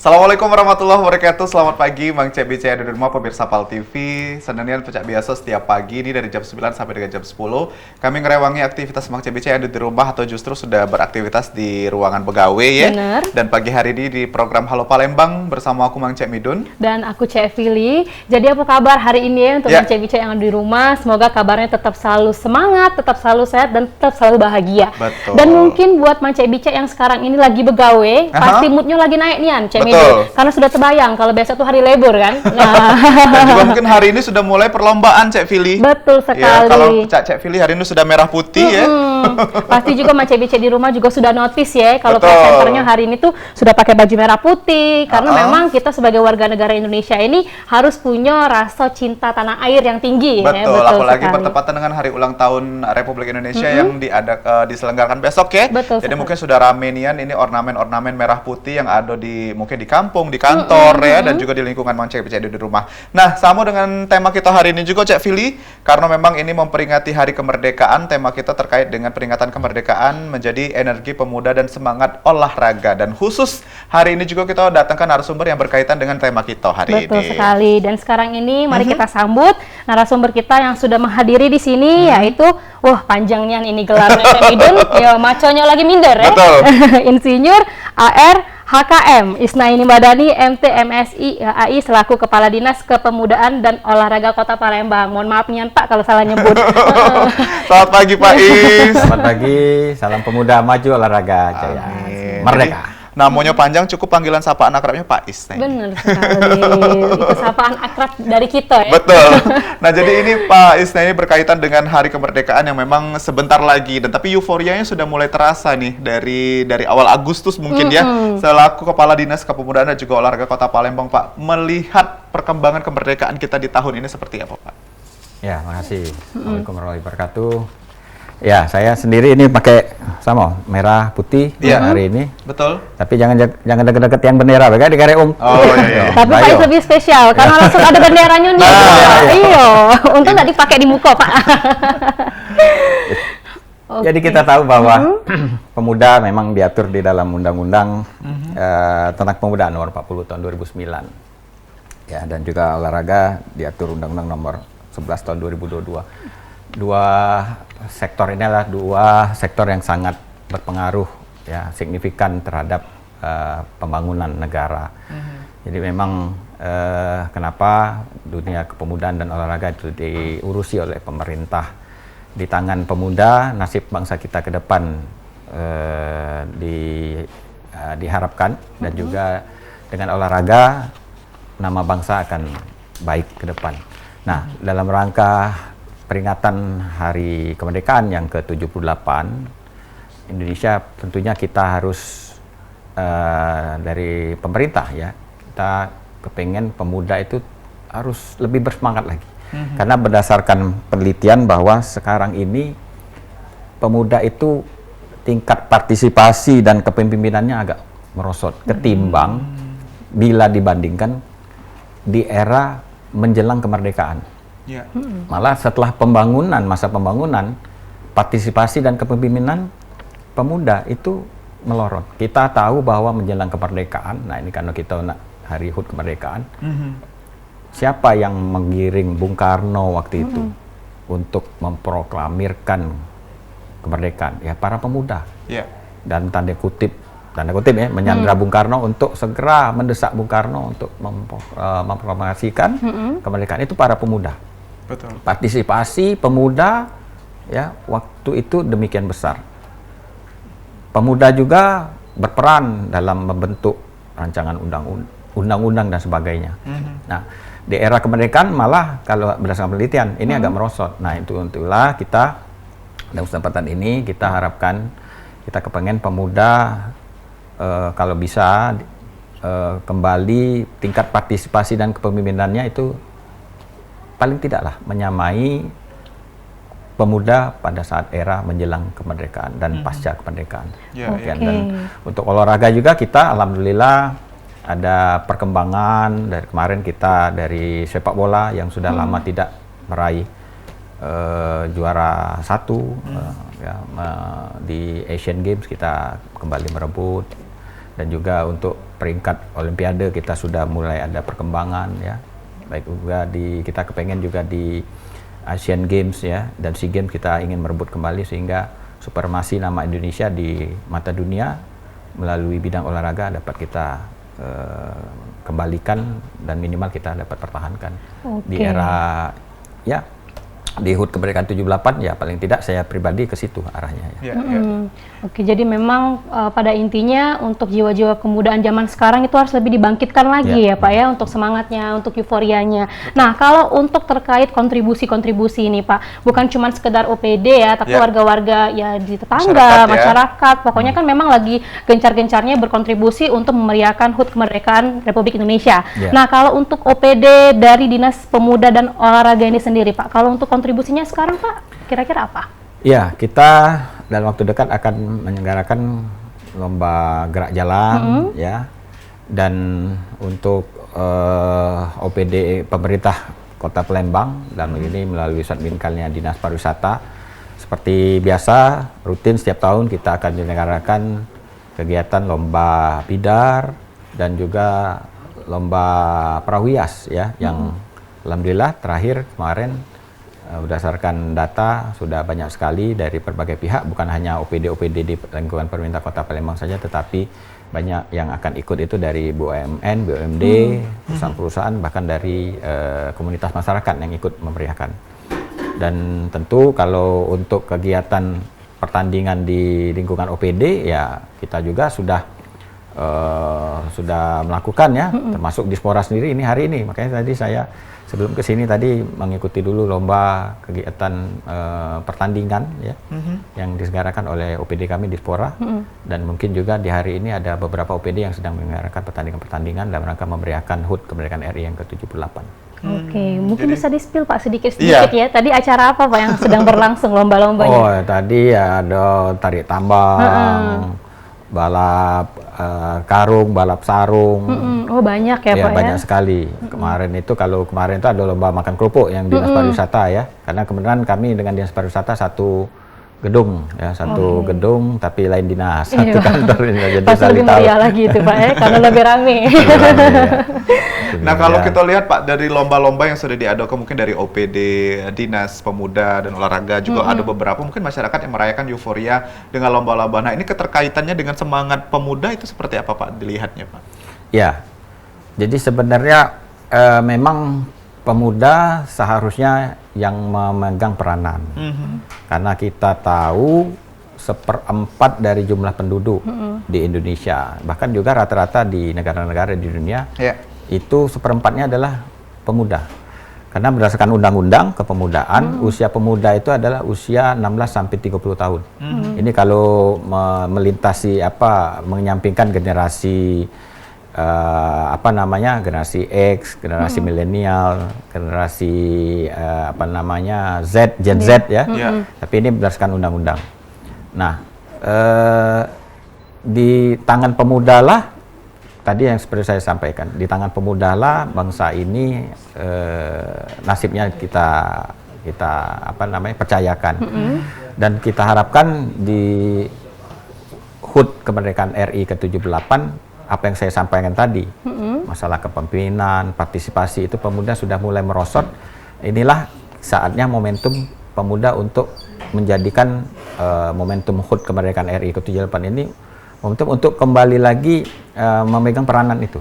Assalamualaikum warahmatullahi wabarakatuh. Selamat pagi, Mang Cek Bice ada di rumah pemirsa PAL TV. Senanian pecah biasa setiap pagi ini dari jam 9 sampai dengan jam 10. Kami ngerewangi aktivitas Mang Cek Bice ada di rumah atau justru sudah beraktivitas di ruangan pegawai ya. Bener. Dan pagi hari ini di program Halo Palembang bersama aku Mang Cek Midun. Dan aku Cek Fili. Jadi apa kabar hari ini ya untuk Mang Cek Bice yang ada di rumah? Semoga kabarnya tetap selalu semangat, tetap selalu sehat dan tetap selalu bahagia. Betul. Dan mungkin buat Mang Cek Bice yang sekarang ini lagi begawe, pasti moodnya lagi naik nih Cek Midun. Karena sudah terbayang kalau besok tuh hari libur kan. Nah. Dan juga mungkin hari ini sudah mulai perlombaan Cek Fili. Betul sekali. Ya, kalau Cek Fili hari ini sudah merah putih ya. Pasti juga Mang Cek Bice di rumah juga sudah notice ya kalau presenternya hari ini tuh sudah pakai baju merah putih karena memang kita sebagai warga negara Indonesia ini harus punya rasa cinta tanah air yang tinggi. Betul, ya, betul apalagi sekali. bertepatan dengan hari ulang tahun Republik Indonesia yang diselenggarakan besok ya. Betul Jadi sekali. mungkin sudah rame nian ini ornamen-ornamen merah putih yang ada di mungkin di kampung, di kantor ya, dan juga di lingkungan Mang Cek Bice di rumah. Nah, sama dengan tema kita hari ini juga Cek Fili, karena memang ini memperingati Hari Kemerdekaan, tema kita terkait dengan peringatan kemerdekaan menjadi energi pemuda dan semangat olahraga. Dan khusus hari ini juga kita datangkan narasumber yang berkaitan dengan tema kita hari ini. Betul sekali. Dan sekarang ini mari kita sambut narasumber kita yang sudah menghadiri di sini yaitu panjangnya ini gelarnya Cek Midun. Ya, maconya lagi minder ya. Betul. Insinyur AR HKM Isnaini Madani MT MSI AI selaku Kepala Dinas Kepemudaan dan Olahraga Kota Palembang. Mohon maaf nih Pak kalau salah nyebut. Selamat pagi Pak Is. Selamat pagi, salam pemuda maju olahraga jaya. Amin. Merdeka. Jadi, namanya panjang, cukup panggilan sapaan akrabnya Pak Is. Benar sekali. Itu sapaan akrab dari kita ya. Betul. Nah, jadi ini Pak Is, ini berkaitan dengan Hari Kemerdekaan yang memang sebentar lagi, dan tapi euforianya sudah mulai terasa nih dari awal Agustus mungkin ya. Selaku Kepala Dinas Kepemudaan dan juga Olahraga Kota Palembang, Pak, melihat perkembangan kemerdekaan kita di tahun ini seperti apa, Pak? Ya, makasih. Assalamualaikum warahmatullahi wabarakatuh. Ya, saya sendiri ini pakai sama merah putih hari ini. Betul. Tapi jangan deket-deket yang bendera, di Kareung. Oh iya. Tapi Pak Is lebih spesial karena langsung ada benderanya nih. Iya, untung nggak dipakai di muka Pak. Jadi kita tahu bahwa pemuda memang diatur di dalam Undang-Undang tentang Pemudaan nomor 40 tahun 2009. Ya, dan juga olahraga diatur Undang-Undang nomor 11 tahun 2022. Dua sektor ini adalah dua sektor yang sangat berpengaruh ya, signifikan terhadap pembangunan negara. Jadi memang kenapa dunia kepemudaan dan olahraga itu diurusi oleh pemerintah. Di tangan pemuda, nasib bangsa kita ke depan diharapkan, dan juga dengan olahraga nama bangsa akan baik ke depan. Nah, dalam rangka peringatan Hari Kemerdekaan yang ke-78, Indonesia tentunya kita harus dari pemerintah ya, kita kepengen pemuda itu harus lebih bersemangat lagi. Karena berdasarkan penelitian bahwa sekarang ini pemuda itu tingkat partisipasi dan kepemimpinannya agak merosot ketimbang bila dibandingkan di era menjelang kemerdekaan. Malah setelah masa pembangunan, partisipasi dan kepemimpinan pemuda itu melorot. Kita tahu bahwa menjelang kemerdekaan, nah ini karena kita hari HUT kemerdekaan, siapa yang mengiring Bung Karno waktu itu untuk memproklamirkan kemerdekaan? Ya para pemuda. Dan tanda kutip ya, menyandra Bung Karno untuk segera mendesak Bung Karno untuk memproklamasikan kemerdekaan, itu para pemuda. Betul. Partisipasi pemuda ya waktu itu demikian besar. Pemuda juga berperan dalam membentuk rancangan undang-undang dan sebagainya. Nah, di era kemerdekaan malah kalau berdasarkan penelitian ini agak merosot. Nah, itulah kita dalam kesempatan ini kita harapkan, kita kepengen pemuda kalau bisa kembali tingkat partisipasi dan kepemimpinannya itu paling tidaklah menyamai pemuda pada saat era menjelang kemerdekaan dan pasca kemerdekaan. Dan untuk olahraga juga kita alhamdulillah ada perkembangan. Dari kemarin kita dari sepak bola yang sudah lama tidak meraih juara satu di Asian Games, kita kembali merebut. dan juga untuk peringkat Olimpiade kita sudah mulai ada perkembangan ya. Baik juga kita kepengen juga di Asian Games ya, dan SEA Games kita ingin merebut kembali sehingga supremasi nama Indonesia di mata dunia melalui bidang olahraga dapat kita kembalikan dan minimal kita dapat pertahankan di era ya di HUT kemerdekaan 78 ya, paling tidak saya pribadi ke situ arahnya ya. Oke, jadi memang pada intinya untuk jiwa-jiwa kemudaan zaman sekarang itu harus lebih dibangkitkan lagi ya Pak ya, untuk semangatnya, untuk euforianya. Nah, kalau untuk terkait kontribusi-kontribusi ini Pak, bukan cuma sekedar OPD ya, tapi warga-warga ya di tetangga, masyarakat, pokoknya kan memang lagi gencar-gencarnya berkontribusi untuk memeriahkan HUT kemerdekaan Republik Indonesia. Nah, kalau untuk OPD dari Dinas Pemuda dan Olahraga ini sendiri Pak, kalau untuk kontribusinya sekarang Pak, kira-kira apa? Ya, kita dalam waktu dekat akan menyelenggarakan lomba gerak jalan ya, dan untuk OPD pemerintah Kota Palembang dalam ini melalui Satminkalnya Dinas Pariwisata, seperti biasa rutin setiap tahun kita akan menyelenggarakan kegiatan lomba bidar dan juga lomba perahu hias ya, yang alhamdulillah terakhir kemarin berdasarkan data sudah banyak sekali dari berbagai pihak, bukan hanya OPD-OPD di lingkungan pemerintah Kota Palembang saja, tetapi banyak yang akan ikut itu dari BUMN, BUMD, perusahaan-perusahaan, bahkan dari komunitas masyarakat yang ikut memeriahkan. Dan tentu kalau untuk kegiatan pertandingan di lingkungan OPD ya kita juga sudah melakukan ya, termasuk Dispora sendiri ini hari ini. Makanya tadi saya sebelum ke sini tadi mengikuti dulu lomba kegiatan pertandingan ya, yang diselenggarakan oleh OPD kami Dispora, dan mungkin juga di hari ini ada beberapa OPD yang sedang menyelenggarakan pertandingan-pertandingan dalam rangka memeriahkan HUT kemerdekaan RI yang ke-78. Oke, mungkin bisa di-spill Pak sedikit-sedikit ya. Tadi acara apa Pak yang sedang berlangsung lomba-lombanya? Oh, tadi ya ada tarik tambang, balap karung, balap sarung. Oh banyak ya Pak ya? Banyak sekali. Kemarin itu kemarin itu ada lomba makan kerupuk yang Dinas Pariwisata ya. Karena kebetulan kami dengan Dinas Pariwisata satu gedung ya, gedung tapi lain dinas, satu kantor ini. Jadi pasti lebih meriah lagi itu Pak ya, karena lebih rame. Nah, kalau kita lihat Pak dari lomba-lomba yang sudah diadakan mungkin dari OPD, Dinas Pemuda dan Olahraga juga ada beberapa mungkin masyarakat yang merayakan euforia dengan lomba-lomba. Nah, ini keterkaitannya dengan semangat pemuda itu seperti apa Pak dilihatnya Pak? Ya, jadi sebenarnya memang pemuda seharusnya yang memegang peranan, karena kita tahu 1/4 dari jumlah penduduk di Indonesia, bahkan juga rata-rata di negara-negara di dunia, itu 1/4-nya adalah pemuda. Karena berdasarkan undang-undang kepemudaan, usia pemuda itu adalah usia 16 sampai 30 tahun. Ini kalau melintasi menyampingkan generasi generasi X, generasi milenial, generasi Gen Z ya. Tapi ini berdasarkan undang-undang. Nah, di tangan pemuda lah, tadi yang seperti saya sampaikan, di tangan pemuda lah bangsa ini nasibnya kita percayakan. Dan kita harapkan di HUT kemerdekaan RI ke-78, apa yang saya sampaikan tadi, masalah kepemimpinan, partisipasi itu pemuda sudah mulai merosot. Inilah saatnya momentum pemuda untuk menjadikan momentum HUT kemerdekaan RI ke-78 ini momentum untuk kembali lagi memegang peranan itu.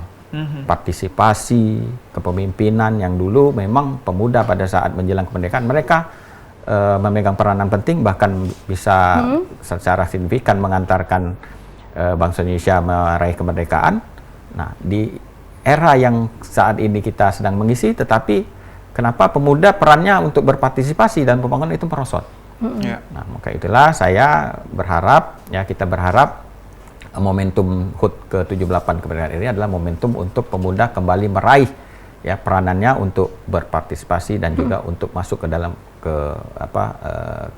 Partisipasi, kepemimpinan yang dulu memang pemuda pada saat menjelang kemerdekaan mereka memegang peranan penting, bahkan bisa secara signifikan mengantarkan bangsa Indonesia meraih kemerdekaan. Nah, di era yang saat ini kita sedang mengisi, tetapi kenapa pemuda perannya untuk berpartisipasi dan pembangunan itu merosot? Nah, maka itulah saya berharap, ya kita berharap momentum HUT ke-78 kemerdekaan ini adalah momentum untuk pemuda kembali meraih ya peranannya untuk berpartisipasi dan juga untuk masuk ke dalam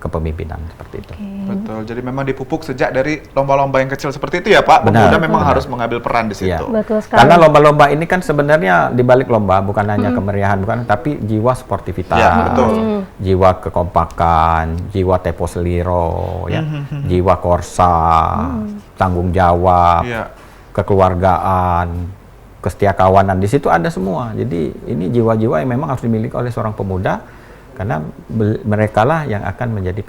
kepemimpinan seperti itu. Betul. Jadi memang dipupuk sejak dari lomba-lomba yang kecil seperti itu ya Pak. Pemuda memang harus mengambil peran di situ. Ya. Betul sekali. Karena lomba-lomba ini kan sebenarnya di balik lomba bukan hanya kemeriahan, tapi jiwa sportivitas, jiwa kekompakan, jiwa tempo seliro, ya, jiwa korsa, tanggung jawab. kekeluargaan, kesetiakawanan, di situ ada semua. Jadi ini jiwa-jiwa yang memang harus dimiliki oleh seorang pemuda, karena mereka lah yang akan menjadi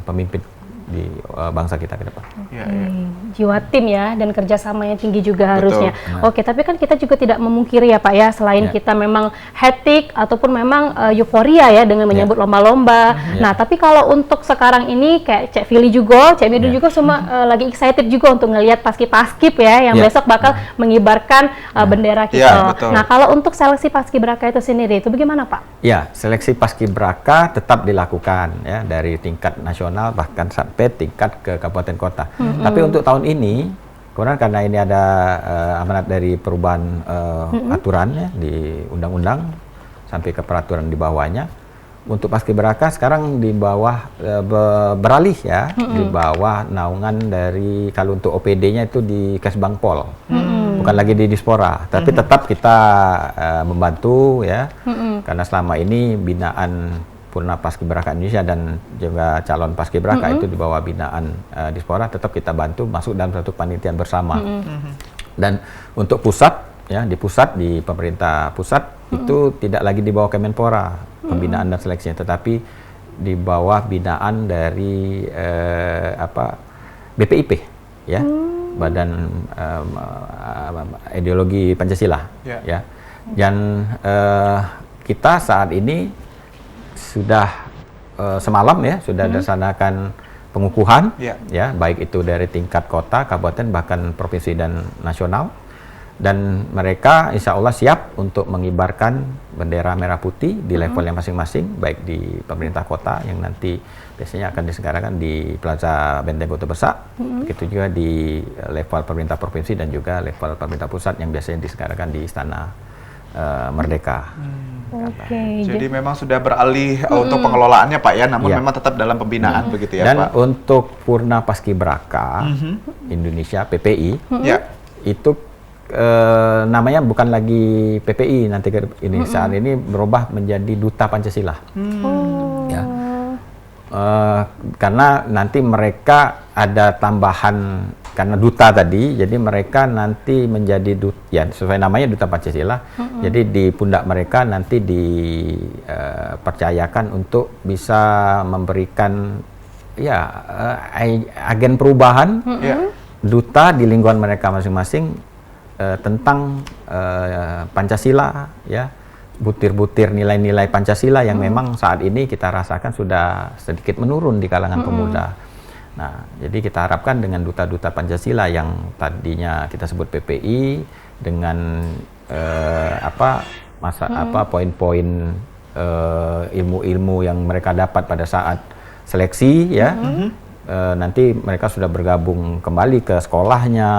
pemimpin di bangsa kita ke depan. Jiwa tim ya, dan kerjasama yang tinggi juga harusnya. Nah. Oke, tapi kan kita juga tidak memungkiri ya Pak ya, selain kita memang hektik ataupun memang euforia ya dengan menyambut lomba-lomba. Nah, tapi kalau untuk sekarang ini kayak Cek Fili juga, Cek Midu juga semua lagi excited juga untuk ngelihat paskib-paskib ya, yang besok bakal mengibarkan bendera kita. Nah, kalau untuk seleksi paskibraka itu sendiri, itu bagaimana Pak? Ya, seleksi paskibraka tetap dilakukan ya, dari tingkat nasional bahkan sampai tingkat ke kabupaten kota. Tapi untuk tahun ini, kemudian karena ini ada amanat dari perubahan aturan ya, di undang-undang sampai ke peraturan di bawahnya, untuk paskibraka sekarang di bawah beralih ya, di bawah naungan dari, kalau untuk OPD-nya itu di Kesbangpol, bukan lagi di Dispora, tapi tetap kita membantu ya, karena selama ini binaan Purna Paskibraka Indonesia dan juga calon paskibraka itu di bawah binaan Dispora, tetap kita bantu masuk dalam satu panitian bersama. Dan untuk pusat ya, di pusat, di pemerintah pusat itu tidak lagi di bawah Kemenpora pembinaan dan seleksinya, tetapi di bawah binaan dari BPIP ya, Badan Ideologi Pancasila ya. Dan kita saat ini sudah semalam ya sudah dilaksanakan pengukuhan ya, baik itu dari tingkat kota, kabupaten, bahkan provinsi dan nasional, dan mereka insya Allah siap untuk mengibarkan bendera merah putih di levelnya masing-masing, baik di pemerintah kota yang nanti biasanya akan diselenggarakan di Plaza Benteng Kota Besak, begitu juga di level pemerintah provinsi dan juga level pemerintah pusat yang biasanya diselenggarakan di Istana Merdeka. Jadi memang sudah beralih untuk pengelolaannya Pak ya, namun memang tetap dalam pembinaan begitu ya. Dan Pak. untuk Purna Paskibraka Indonesia PPI itu namanya bukan lagi PPI nanti ini, saat ini berubah menjadi Duta Pancasila. Ya. Karena nanti mereka ada tambahan, karena duta tadi, jadi mereka nanti menjadi ya sesuai namanya Duta Pancasila. Jadi di pundak mereka nanti dipercayakan untuk bisa memberikan ya agen perubahan, duta di lingkungan mereka masing-masing tentang Pancasila ya, butir-butir nilai-nilai Pancasila yang memang saat ini kita rasakan sudah sedikit menurun di kalangan pemuda. Nah, jadi kita harapkan dengan duta-duta Pancasila yang tadinya kita sebut PPI, dengan poin-poin ilmu-ilmu yang mereka dapat pada saat seleksi ya, nanti mereka sudah bergabung kembali ke sekolahnya,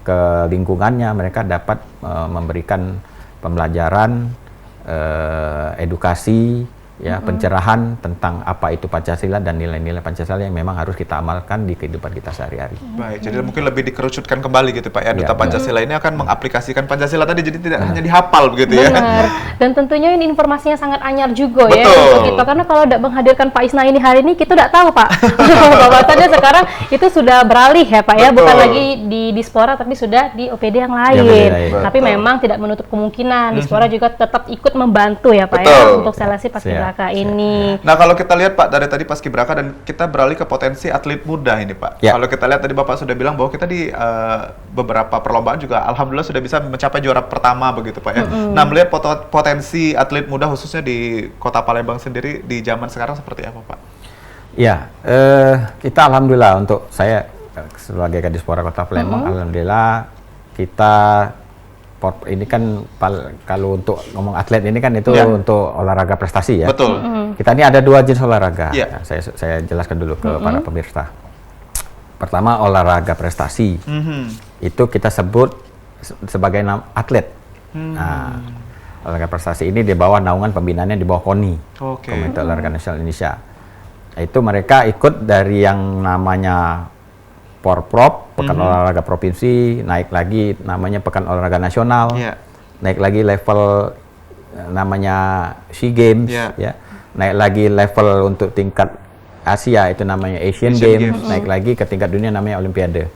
ke lingkungannya, mereka dapat memberikan pembelajaran, edukasi ya, pencerahan tentang apa itu Pancasila dan nilai-nilai Pancasila yang memang harus kita amalkan di kehidupan kita sehari-hari. Baik, jadi mungkin lebih dikerucutkan kembali gitu Pak ya, Duta Pancasila ini akan mengaplikasikan Pancasila tadi, jadi tidak hanya dihafal begitu ya. Benar. Dan tentunya ini informasinya sangat anyar juga ya untuk kita, karena kalau tidak menghadirkan Pak Isna ini hari ini, kita tidak tahu Pak. Bahwasannya sekarang itu sudah beralih ya Pak ya, bukan lagi di Dispora tapi sudah di OPD yang lain. Tapi memang tidak menutup kemungkinan Dispora juga tetap ikut membantu ya Pak ya untuk seleksi paskibraka ini. Nah, kalau kita lihat Pak dari tadi paskibraka dan kita beralih ke potensi atlet muda ini Pak. Kalau kita lihat tadi Bapak sudah bilang bahwa kita di beberapa perlombaan juga alhamdulillah sudah bisa mencapai juara pertama begitu Pak ya. Nah, melihat potensi atlet muda khususnya di Kota Palembang sendiri di zaman sekarang seperti apa Pak? Ya, kita alhamdulillah, untuk saya sebagai Kadispora Kota Palembang, alhamdulillah kita ini kan kalau untuk ngomong atlet ini kan itu untuk olahraga prestasi ya. Betul. Kita ini ada dua jenis olahraga. Nah, saya jelaskan dulu ke para pemirsa. Pertama, olahraga prestasi. Itu kita sebut sebagai atlet. Nah, olahraga prestasi ini di bawah naungan pembinaannya di bawah KONI, Komite Olahraga Nasional Indonesia. Itu mereka ikut dari yang namanya Porprov, Pekan Olahraga Provinsi, naik lagi namanya Pekan Olahraga Nasional, naik lagi level namanya SEA Games, ya, naik lagi level untuk tingkat Asia itu namanya Asian Games, naik lagi ke tingkat dunia namanya Olimpiade.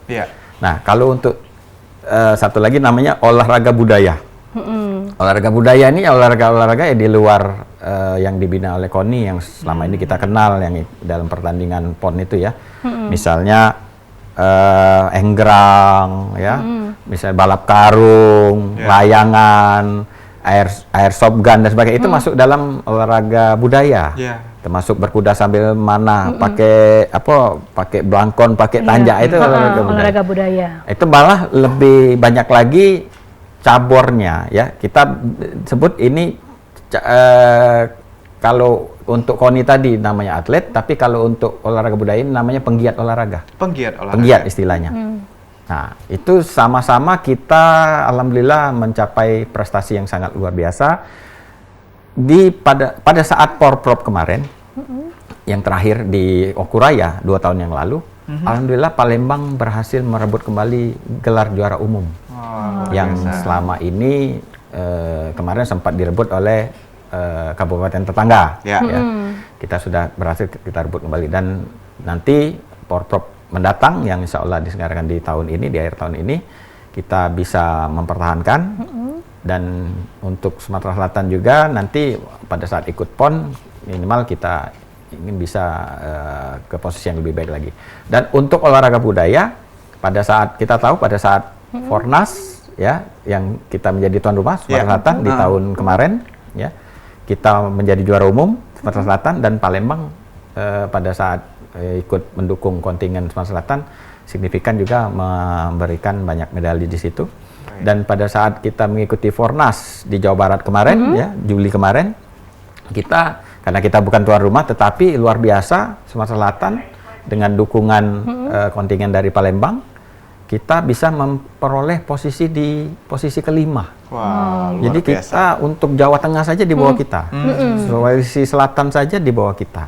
Nah, kalau untuk satu lagi namanya olahraga budaya. Olahraga budaya ini olahraga ya di luar yang dibina oleh KONI yang selama ini kita kenal yang dalam pertandingan PON itu ya. Misalnya enggrang ya, misalnya balap karung, layangan, airsoft gun dan sebagainya itu masuk dalam olahraga budaya. Termasuk berkuda sambil mana, pakai belangkon, pakai tanjak itu olahraga budaya. Itu malah lebih banyak lagi cabornya ya. Kita sebut ini kalau untuk KONI tadi namanya atlet, tapi kalau untuk olahraga budaya ini namanya penggiat olahraga. Penggiat istilahnya. Nah, itu sama-sama kita alhamdulillah mencapai prestasi yang sangat luar biasa. Pada saat Porprov kemarin, yang terakhir di Okuraya 2 tahun yang lalu, alhamdulillah Palembang berhasil merebut kembali gelar juara umum. Yang selama ini kemarin sempat direbut oleh kabupaten tetangga. Ya. Kita sudah berhasil kita rebut kembali dan nanti Porprov mendatang yang insya Allah diselenggarakan di tahun ini, di akhir tahun ini, kita bisa mempertahankan. Dan untuk Sumatera Selatan juga nanti pada saat ikut PON minimal kita ingin bisa ke posisi yang lebih baik lagi. Dan untuk olahraga budaya pada saat kita tahu pada saat Fornas ya yang kita menjadi tuan rumah Sumatera Selatan di tahun kemarin ya kita menjadi juara umum Sumatera Selatan dan Palembang pada saat ikut mendukung kontingen Sumatera Selatan signifikan juga memberikan banyak medali di situ. Dan pada saat kita mengikuti Fornas di Jawa Barat kemarin, ya Juli kemarin, karena kita bukan tuan rumah, tetapi luar biasa Sumatera Selatan dengan dukungan kontingen dari Palembang, kita bisa memperoleh posisi di posisi kelima. Wow, jadi kita untuk Jawa Tengah saja di bawah kita, Sulawesi Selatan saja di bawah kita,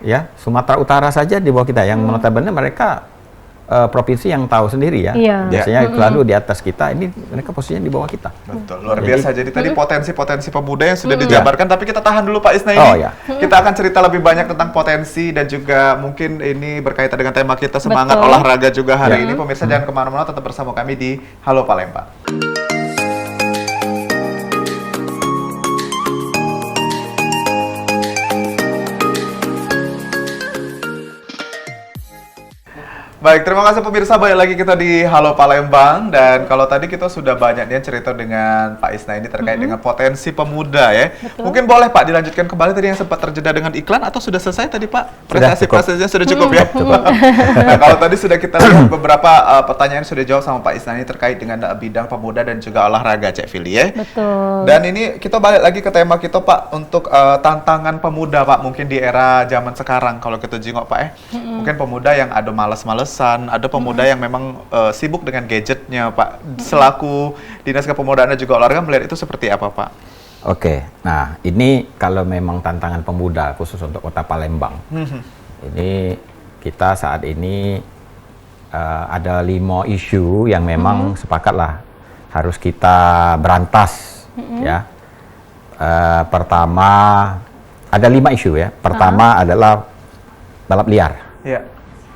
ya Sumatera Utara saja di bawah kita. Yang notabene mereka provinsi yang tahu sendiri ya. Biasanya selalu di atas kita, ini mereka posisinya di bawah kita. Betul, luar biasa. Jadi tadi potensi-potensi pemuda yang sudah dijabarkan, tapi kita tahan dulu Pak Isna ini. Kita akan cerita lebih banyak tentang potensi dan juga mungkin ini berkaitan dengan tema kita semangat olahraga juga hari ini. Pemirsa jangan kemana-mana, tetap bersama kami di Halo Palembang. Baik, terima kasih pemirsa, balik lagi kita di Halo Palembang. Dan kalau tadi kita sudah banyak nih cerita dengan Pak Isna ini terkait dengan potensi pemuda ya. Mungkin boleh Pak dilanjutkan kembali tadi yang sempat terjeda dengan iklan atau sudah selesai tadi Pak? Prestasi-prestasinya sudah cukup ya? Nah, kalau tadi sudah kita lihat beberapa pertanyaan sudah jawab sama Pak Isna ini terkait dengan bidang pemuda dan juga olahraga Cek Fili ya. Betul. Dan ini kita balik lagi ke tema kita Pak untuk tantangan pemuda Pak mungkin di era zaman sekarang kalau kita jengok Pak ya. Mungkin pemuda yang ada malas-males, ada pemuda yang memang sibuk dengan gadgetnya, Pak. Selaku Dinas Kepemudaan dan juga Olahraga melihat itu seperti apa, Pak? Oke, nah ini kalau memang tantangan pemuda khusus untuk Kota Palembang, ini kita saat ini ada 5 isu yang memang sepakatlah harus kita berantas, ya. Pertama ada 5 isu ya. Pertama adalah balap liar.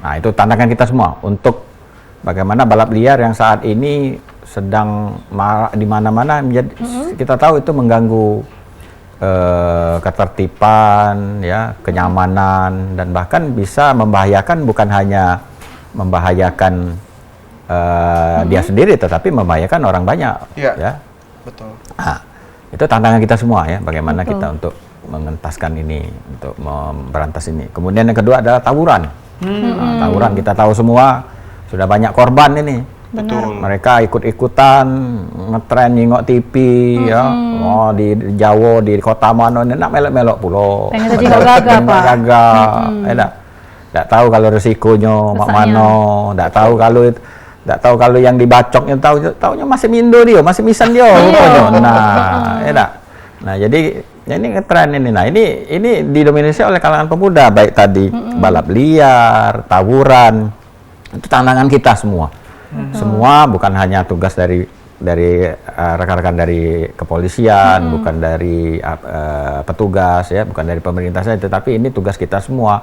Nah, itu tantangan kita semua untuk bagaimana balap liar yang saat ini sedang di mana-mana kita tahu itu mengganggu ketertiban, ya, kenyamanan dan bahkan bisa membahayakan bukan hanya membahayakan dia sendiri tetapi membahayakan orang banyak, ya. Betul. Nah, itu tantangan kita semua ya, bagaimana kita untuk mengentaskan ini, untuk memberantas ini. Kemudian yang kedua adalah tawuran. Tawuran kita tahu semua sudah banyak korban ini. Betul. Mereka ikut-ikutan ngetren nyingok TV ya. Oh di Jawa di kota mana nak melok-melok pulau. Pengen gagal Pak. Enggak tahu kalau resikonya mak mano, enggak tahu kalau yang dibacoknya taunya masih mindo dia, masih misan dia rupanya. Nah, jadi ini ngetren ini. Nah, ini didominasi oleh kalangan pemuda, baik tadi balap liar, tawuran. Itu tantangan kita semua. Semua bukan hanya tugas dari rekan-rekan dari kepolisian, bukan dari petugas ya, bukan dari pemerintah saja, tetapi ini tugas kita semua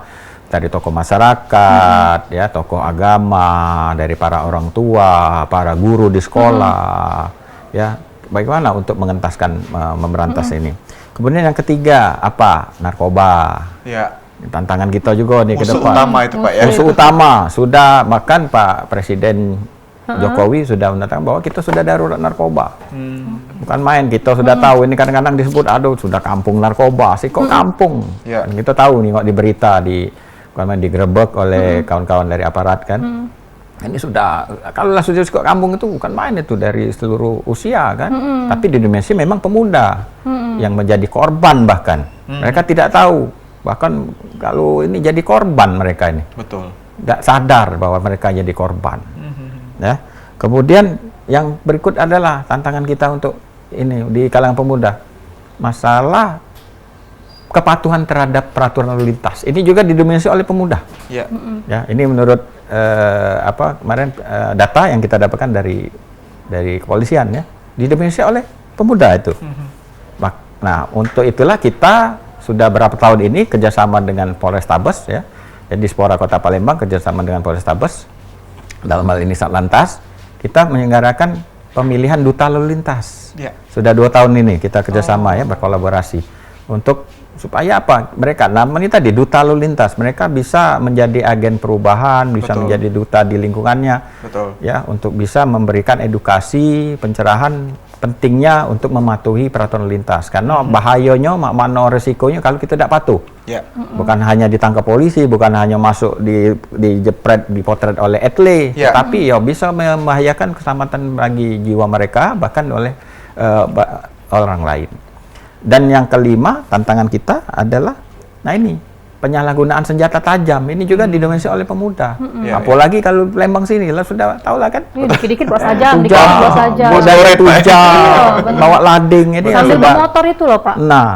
dari tokoh masyarakat, ya, tokoh agama, dari para orang tua, para guru di sekolah, ya, bagaimana untuk mengentaskan, memberantas ini. Kemudian yang ketiga apa? Narkoba. Ya. Tantangan kita juga nih ke Musuh depan. utama itu Pak ya. Musuh utama sudah, bahkan Pak Presiden Jokowi sudah menyatakan bahwa kita sudah darurat narkoba. Bukan main, kita sudah tahu ini kadang-kadang disebut aduh sudah kampung narkoba, sih kok kampung. Ya. Dan kita tahu nih kok di berita digerebek oleh kawan-kawan dari aparat kan. Ini sudah, kalau sudah kok kampung itu bukan main, itu dari seluruh usia kan. Tapi di Indonesia memang pemuda yang menjadi korban bahkan. Mereka tidak tahu. Bahkan kalau ini jadi korban mereka ini. Betul. Nggak sadar bahwa mereka jadi korban. Ya. Kemudian yang berikut adalah tantangan kita untuk ini di kalangan pemuda. Masalah kepatuhan terhadap peraturan lalu lintas. Ini juga didominasi oleh pemuda. Ya. Ya, ini menurut kemarin data yang kita dapatkan dari kepolisian ya, didominasi oleh pemuda itu. Nah, untuk itulah kita sudah berapa tahun ini kerjasama dengan Polrestabes ya, jadi Dispora Kota Palembang kerjasama dengan Polrestabes, dalam hal ini Satlantas, kita menyelenggarakan pemilihan duta lalu lintas. Ya. Sudah 2 tahun ini kita kerjasama ya, berkolaborasi untuk supaya apa? Mereka, namanya tadi duta lalu lintas, mereka bisa menjadi agen perubahan, bisa Betul. menjadi duta di lingkungannya, Betul. ya, untuk bisa memberikan edukasi, pencerahan pentingnya untuk mematuhi peraturan lalu lintas. Karena bahayanya, mana resikonya kalau kita tidak patuh. Ya. Bukan hanya ditangkap polisi, bukan hanya masuk dijepret, dipotret oleh etle, Ya. tapi ya bisa membahayakan keselamatan bagi jiwa mereka, bahkan oleh orang lain. Dan yang kelima, tantangan kita adalah, nah ini, penyalahgunaan senjata tajam. Ini juga didominasi oleh pemuda. Ya, Apalagi kalau Palembang sini, lah sudah tahu lah kan. Dikit-dikit bawa sajam, Tujang, dikit bawa sajam. budaya tujang, benar. bawa lading. Ini Sambil sudah. bermotor itu loh Pak. Nah,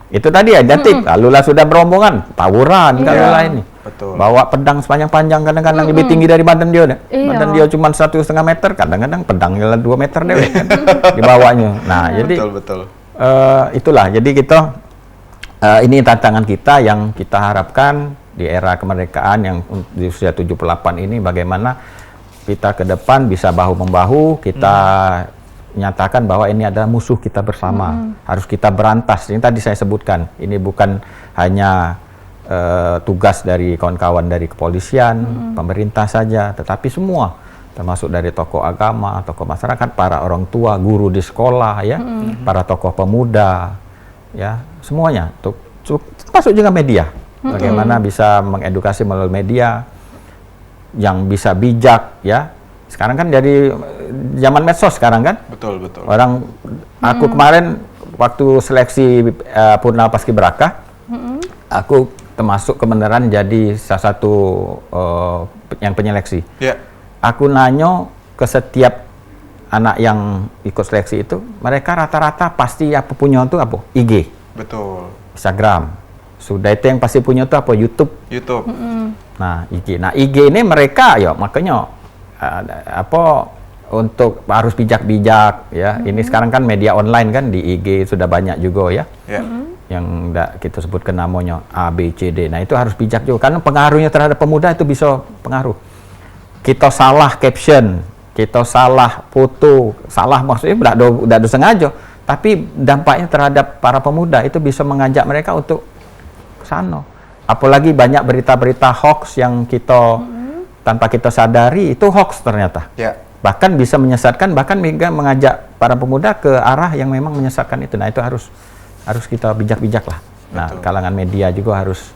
itu tadi ya, identik. Lalu lah sudah berombongan, tawuran, kalau lah ini. Betul. Bawa pedang sepanjang-panjang, kadang-kadang lebih tinggi dari badan dia. Iya. Badan dia cuma 1,5 meter, kadang-kadang pedangnya 2 meter deh kan, dibawanya. Nah, jadi Betul. itulah. Jadi kita ini tantangan kita yang kita harapkan di era kemerdekaan yang di usia 78 ini, bagaimana kita ke depan bisa bahu-membahu, kita nyatakan bahwa ini adalah musuh kita bersama. Harus kita berantas. Ini tadi saya sebutkan, ini bukan hanya tugas dari kawan-kawan dari kepolisian, pemerintah saja, tetapi semua, termasuk dari tokoh agama, tokoh masyarakat, para orang tua, guru di sekolah, ya, para tokoh pemuda, ya, semuanya. Termasuk juga media. Bagaimana bisa mengedukasi melalui media yang bisa bijak, ya. Sekarang kan dari zaman medsos sekarang kan. Betul. Orang, aku kemarin waktu seleksi Purna Paskibraka, aku termasuk kebenaran jadi salah satu yang penyeleksi. Ya. Aku nanya ke setiap anak yang ikut seleksi itu, mereka rata-rata pasti apa punya itu apa? IG, Betul. Instagram. Sudah itu yang pasti punya itu apa? YouTube. Nah, IG. Nah, IG ini mereka ya makanya untuk harus bijak-bijak ya. Ini sekarang kan media online kan di IG sudah banyak juga ya. Ya. Yang enggak kita sebutkan namanya A, B, C, D. Nah, itu harus bijak juga karena pengaruhnya terhadap pemuda itu bisa pengaruh. Kita salah caption, kita salah foto, salah maksudnya tidak sengaja, tapi dampaknya terhadap para pemuda itu bisa mengajak mereka untuk ke sana. Apalagi banyak berita-berita hoax yang kita tanpa kita sadari itu hoax ternyata. Ya. Bahkan bisa menyesatkan, bahkan mengajak para pemuda ke arah yang memang menyesatkan itu. Nah, itu harus kita bijak-bijak lah. Nah, Betul. kalangan media juga harus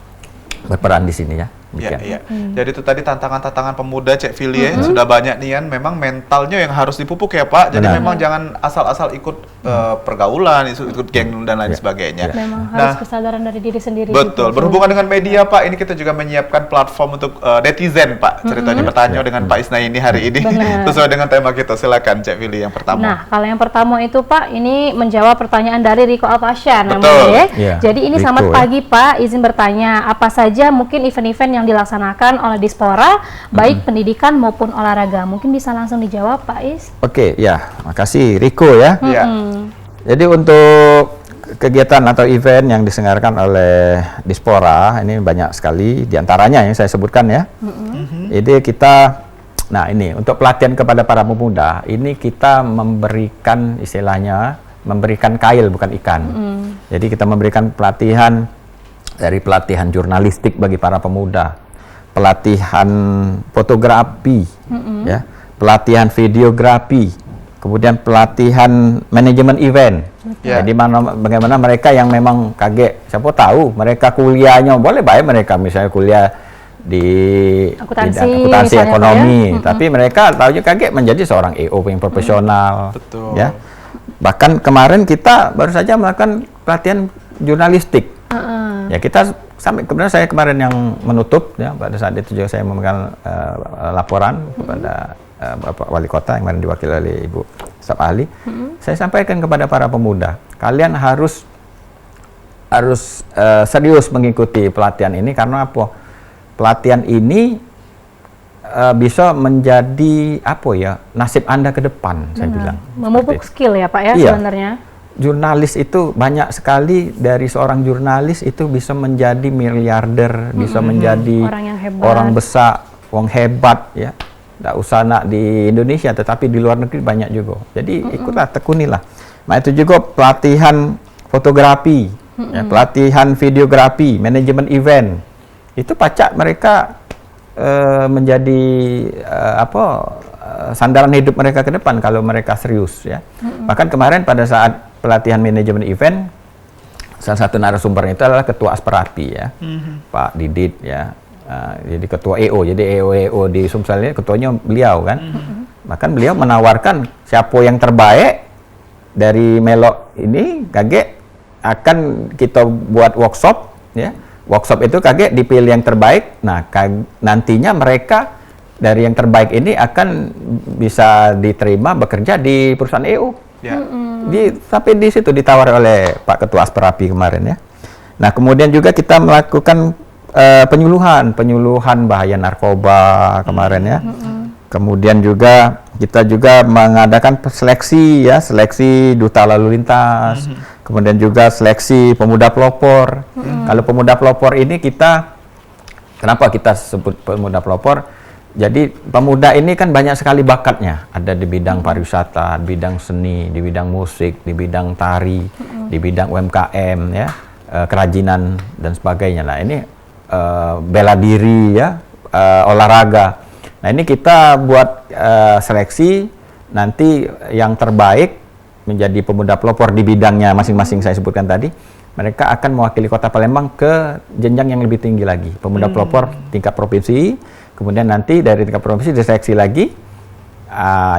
berperan di sini ya. Iya. Jadi itu tadi tantangan-tantangan pemuda Cek Fili ya. Sudah banyak nian, memang mentalnya yang harus dipupuk ya Pak. Jadi Benar. memang jangan asal-asal ikut pergaulan, ikut geng dan lain Ya. sebagainya. Ya. Memang Nah, harus kesadaran dari diri sendiri. betul. gitu. Berhubungan dengan media Pak, ini kita juga menyiapkan platform untuk netizen Pak. Ceritanya bertanya dengan Pak Isna ini hari ini Benar. sesuai dengan tema kita. Silakan Cek Fili yang pertama. Nah, kalau yang pertama itu Pak, ini menjawab pertanyaan dari Riko Alfasya Betul. namanya ya. Iya, Jadi ini Riko, selamat ya. pagi Pak, izin bertanya, apa saja mungkin event-event yang dilaksanakan oleh Dispora, baik pendidikan maupun olahraga? Mungkin bisa langsung dijawab Pak Is. Oke, ya. Makasih Riko ya. Iya. Jadi untuk kegiatan atau event yang diselenggarakan oleh Dispora ini banyak sekali, diantaranya yang saya sebutkan ya. Jadi kita, nah ini untuk pelatihan kepada para pemuda, ini kita memberikan istilahnya, memberikan kail bukan ikan. Jadi kita memberikan pelatihan dari pelatihan jurnalistik bagi para pemuda, pelatihan fotografi, ya, pelatihan videografi, kemudian pelatihan manajemen event. Jadi bagaimana mereka yang memang kaget, siapa tahu mereka kuliahnya boleh baik mereka misalnya kuliah di akuntansi ekonomi, tapi mereka tahu kaget menjadi seorang EO yang profesional. Betul. Ya. Bahkan kemarin kita baru saja melakukan pelatihan jurnalistik. Ya kita sampai kemudian saya kemarin yang menutup ya, pada saat itu juga saya memegang laporan kepada Bapak Wali Kota yang kemarin diwakili oleh Ibu Staf Ahli. Saya sampaikan kepada para pemuda, kalian harus serius mengikuti pelatihan ini karena apa? Pelatihan ini bisa menjadi apa ya, nasib Anda ke depan, saya bilang. Memupuk skill ya Pak ya, iya. sebenarnya. Jurnalis itu banyak sekali dari seorang jurnalis itu bisa menjadi miliarder, bisa menjadi orang yang hebat, orang besar, orang hebat ya. Tidak usah nak di Indonesia, tetapi di luar negeri banyak juga. Jadi ikutlah, tekunilah. Nah itu juga pelatihan fotografi, ya, pelatihan videografi, manajemen event. Itu pacak mereka menjadi sandaran hidup mereka ke depan kalau mereka serius ya. Bahkan kemarin pada saat pelatihan manajemen event, salah satu narasumbernya itu adalah Ketua Asperapi ya, Pak Didit ya. Jadi ketua EO, jadi EO di Sumsel ini ketuanya beliau kan. Bahkan beliau menawarkan siapa yang terbaik dari Melok ini kaget akan kita buat workshop ya. Workshop itu kaget dipilih yang terbaik. Nah, nantinya mereka dari yang terbaik ini akan bisa diterima bekerja di perusahaan EO. Tapi di situ ditawar oleh Pak Ketua Asperapi kemarin ya. Nah, kemudian juga kita melakukan penyuluhan bahaya narkoba kemarin ya. Kemudian juga kita juga mengadakan seleksi ya, seleksi duta lalu lintas. Kemudian juga seleksi pemuda pelopor. Kalau pemuda pelopor ini kenapa kita sebut pemuda pelopor? Jadi pemuda ini kan banyak sekali bakatnya. Ada di bidang pariwisata, di bidang seni, di bidang musik, di bidang tari, di bidang UMKM ya, kerajinan dan sebagainya. Nah ini bela diri ya, olahraga. Nah ini kita buat seleksi, nanti yang terbaik menjadi pemuda pelopor di bidangnya masing-masing saya sebutkan tadi, mereka akan mewakili Kota Palembang ke jenjang yang lebih tinggi lagi, pemuda pelopor tingkat provinsi, kemudian nanti dari tingkat provinsi diseleksi lagi,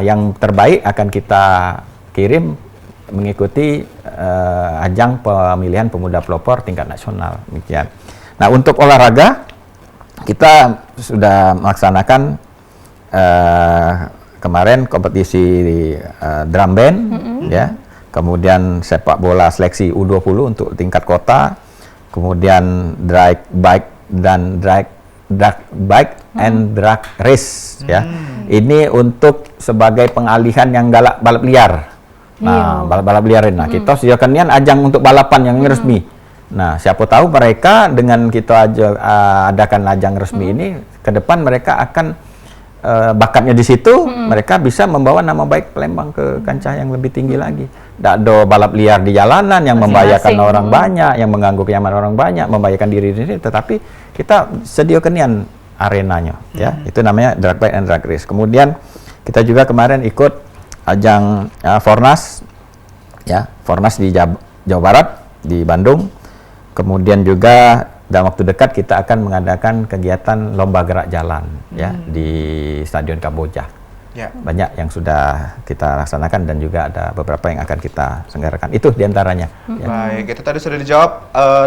yang terbaik akan kita kirim mengikuti ajang pemilihan pemuda pelopor tingkat nasional, demikian. Nah, untuk olahraga kita sudah melaksanakan kemarin kompetisi drum band ya. Kemudian sepak bola seleksi U20 untuk tingkat kota. Kemudian drag bike dan drag race ya. Ini untuk sebagai pengalihan yang balap liar. Nah, balap liar ini. Nah, kita sediakan ajang untuk balapan yang resmi. Nah, siapa tahu mereka dengan kita adakan ajang resmi ini, ke depan mereka akan bakatnya di situ, mereka bisa membawa nama baik Palembang ke kancah yang lebih tinggi lagi. Tidak ada balap liar di jalanan yang membahayakan orang banyak, yang mengganggu kenyamanan orang banyak, membahayakan diri sendiri, tetapi kita sediakan arenanya, ya. Itu namanya drag bike and drag race. Kemudian kita juga kemarin ikut ajang Fornas, ya, Fornas di Jawa Barat, di Bandung. Kemudian juga dalam waktu dekat kita akan mengadakan kegiatan lomba gerak jalan ya di Stadion Kamboja. Ya. Banyak yang sudah kita laksanakan dan juga ada beberapa yang akan kita selenggarakan. Itu diantaranya. Ya. Baik, itu tadi sudah dijawab